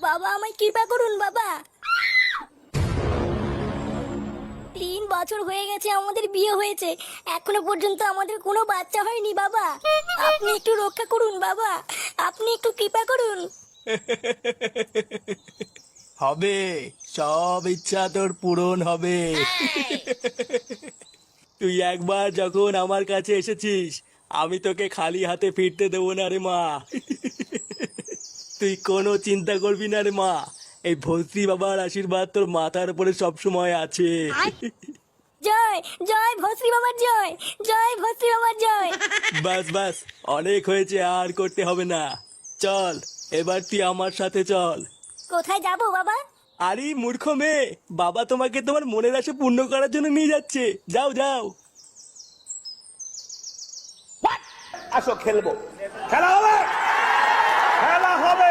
বাবা আমায় কৃপা করুন বাবা। 3 বছর হয়ে গেছে আমাদের বিয়ে হয়েছে, এখনো পর্যন্ত আমাদের কোনো বাচ্চা হয়নি বাবা। আপনি একটু রক্ষা করুন বাবা, আপনি একটু কৃপা করুন। হবে, সব ইচ্ছা তোর পূরণ হবে। তুই একবার যখন আমার কাছে এসেছিস, আমি তোকে খালি হাতে ফিরতে দেবো না রে মা। তুই কোনো চিন্তা করবি না রে মা, এই ভস্রী বাবার আশীর্বাদ তোর মাথার উপরে সবসময় আছে। জয় জয় ভস্রী বাবার জয়, জয় ভস্রী বাবার জয়। বাস বাস, অনেক হয়েছে, আর করতে হবে না। চল, এবার তুই আমার সাথে চল। কোথায় যাব বাবা? আরে মূর্খ মেয়ে, বাবা তোমাকে তোমার মনের আশা পূর্ণ করার জন্য নিয়ে যাচ্ছে। যাও যাও। আসো খেলবো, খেলা হবে, খেলা হবে।